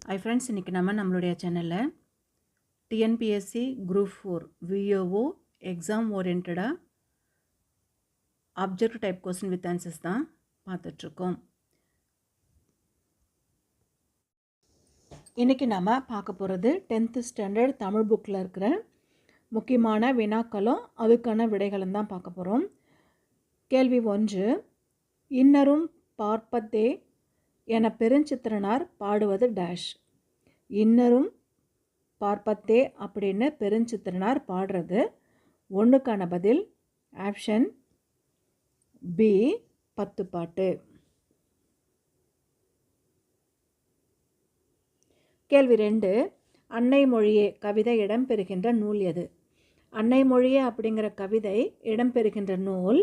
Hi friends, இன்றைக்கி நம்மளுடைய சேனலில் டிஎன்பிஎஸ்சி குரூப் 4 விஓஓ எக்ஸாம் ஓரியன்டாக object type question with answers தான் பார்த்துட்ருக்கோம். இன்றைக்கி நம்ம பார்க்க போகிறது 10th ஸ்டாண்டர்ட் தமிழ் புக்கில் இருக்கிற முக்கியமான வினாக்களும் அதுக்கான விடைகளும் தான் பார்க்க போகிறோம். கேள்வி 1, இன்னரும் பார்ப்பதே என பெருஞ்சித்திரனார் பாடுவது டேஷ். இன்னரும் பார்ப்பதே அப்படின்னு பெருஞ்சித்திரனார் பாடுறது ஒன்றுக்கான பதில் ஆப்ஷன் பி, 10 பாட்டு. கேள்வி 2, அன்னை மொழியே கவிதை இடம்பெறுகின்ற நூல் எது? அன்னை மொழியே அப்படிங்கிற கவிதை இடம்பெறுகின்ற நூல்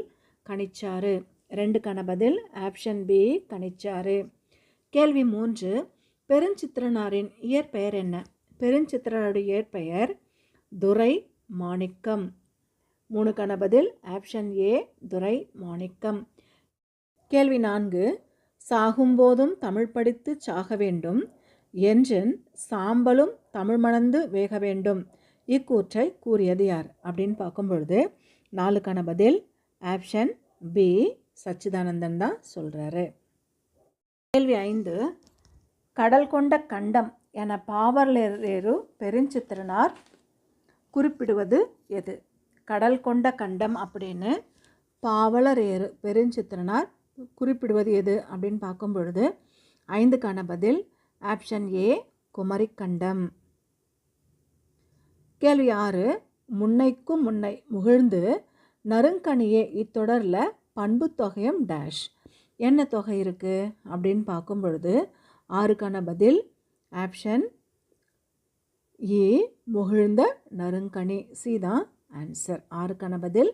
கனிச்சாறு. 2க்கான பதில் ஆப்ஷன் பி, கனிச்சாறு. கேள்வி 3, பெருஞ்சித்திரனாரின் இயற்பெயர் என்ன? பெருஞ்சித்திரனுடைய இயற்பெயர் துரை மாணிக்கம். 3க்கான பதில் ஆப்ஷன் ஏ, துரை மாணிக்கம். கேள்வி 4, சாகும்போதும் தமிழ் படித்து சாக வேண்டும் என்றன் சாம்பலும் தமிழ் மணந்து வேக வேண்டும் இக்கூற்றை கூறியது யார் அப்படின்னு பார்க்கும் பொழுது 4க்கான பதில் ஆப்ஷன் பி, சச்சிதானந்தன் தான் சொல்கிறாரு. கேள்வி 5, கடல் கொண்ட கண்டம் என பாவலரேறு பெருஞ்சித்திரனார் குறிப்பிடுவது எது? கடல் கொண்ட கண்டம் அப்படின்னு பாவலரேறு பெருஞ்சித்திரனார் குறிப்பிடுவது எது அப்படின்னு பார்க்கும் பொழுது 5க்கான பதில் ஆப்ஷன் ஏ, குமரிக்கண்டம். கேள்வி 6, முன்னைக்கும் முன்னை முகிழ்ந்து நறுங்கனியே இத்தொடரில் பண்பு தொகையும் டேஷ். என்ன தொகை இருக்குது அப்படின்னு பார்க்கும் பொழுது 6க்கான பதில் ஆப்ஷன் ஏ, முகிழ்ந்த நறுங்கனி. சி தான் ஆன்சர். 6க்கான பதில்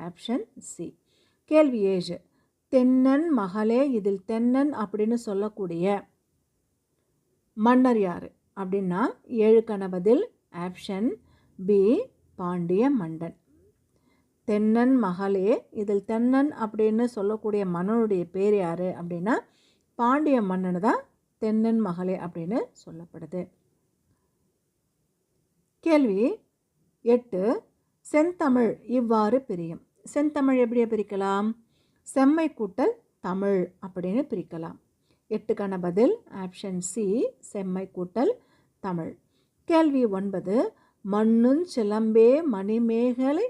ஆப்ஷன் சி. கேள்வி 7, தென்னன் மகளே இதில் தென்னன் அப்படின்னு சொல்லக்கூடிய மன்னர் யார் அப்படின்னா 7க்கான பதில் ஆப்ஷன் பி, பாண்டிய மன்னன். தென்னன் மகளே இதில் தென்னன் அப்படின்னு சொல்லக்கூடிய மன்னனுடைய பேர் யார் அப்படின்னா பாண்டிய மன்னன் தான் தென்னன் மகளே அப்படின்னு சொல்லப்படுது. கேள்வி 8, செந்தமிழ் இவ்வாறு பிரியும். செந்தமிழ் எப்படியே பிரிக்கலாம்? செம்மை கூட்டல் தமிழ் அப்படின்னு பிரிக்கலாம். 8க்கான பதில் ஆப்ஷன் சி, செம்மை கூட்டல் தமிழ். கேள்வி 9, மண்ணுஞ் சிலம்பே மணிமேகலை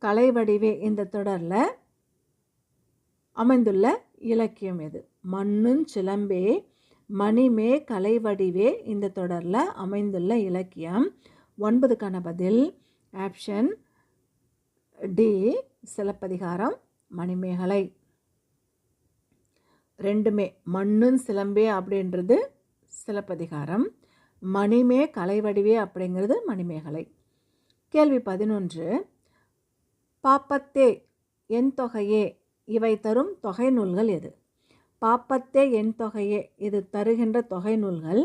கலைவடிவே இந்த தொடரில் அமைந்துள்ள இலக்கியம் எது? மண்ணுஞ் சிலம்பே மணிமே கலைவடிவே இந்த தொடரில் அமைந்துள்ள இலக்கியம் 9க்கான பதில் ஆப்ஷன் டி, சிலப்பதிகாரம் மணிமேகலை. 2மே மண்ணுஞ் சிலம்பே அப்படின்றது சிலப்பதிகாரம், மணிமே கலைவடிவே அப்படிங்கிறது மணிமேகலை. கேள்வி 11, பாப்பத்தே என் தொகையே இவை தரும் தொகை நூல்கள் எது? பாப்பத்தே என் தொகையே இது தருகின்ற தொகை நூல்கள்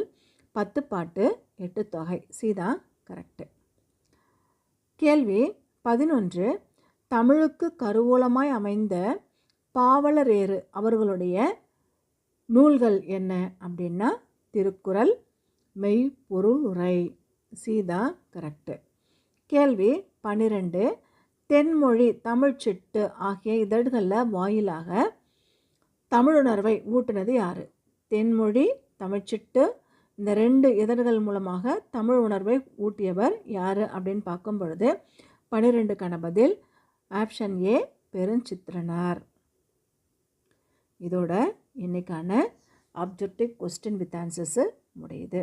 10 பாட்டு 8 தொகை. சி தான் கரெக்டு. கேள்வி 11, தமிழுக்கு கருவூலமாய் அமைந்த பாவலரேறு அவர்களுடைய நூல்கள் என்ன அப்படின்னா திருக்குறள், மெய்ப்பொருள் உரை. சி தான் கரெக்டு. கேள்வி 12, தென்மொழி தமிழ்ச்சிட்டு ஆகிய இதழ்களில் வாயிலாக தமிழுணர்வை ஊட்டினது யார்? தென்மொழி தமிழ்ச்சிட்டு இந்த 2 இதழ்கள் மூலமாக தமிழ் உணர்வை ஊட்டியவர் யார் அப்படின்னு பார்க்கும் பொழுது 12க்கான பதில் ஆப்ஷன் ஏ, பெருஞ்சித்திரனார். இதோட இன்னைக்கான ஆப்ஜெக்டிவ் கொஸ்டின் வித் ஆன்சர்ஸு முடியுது.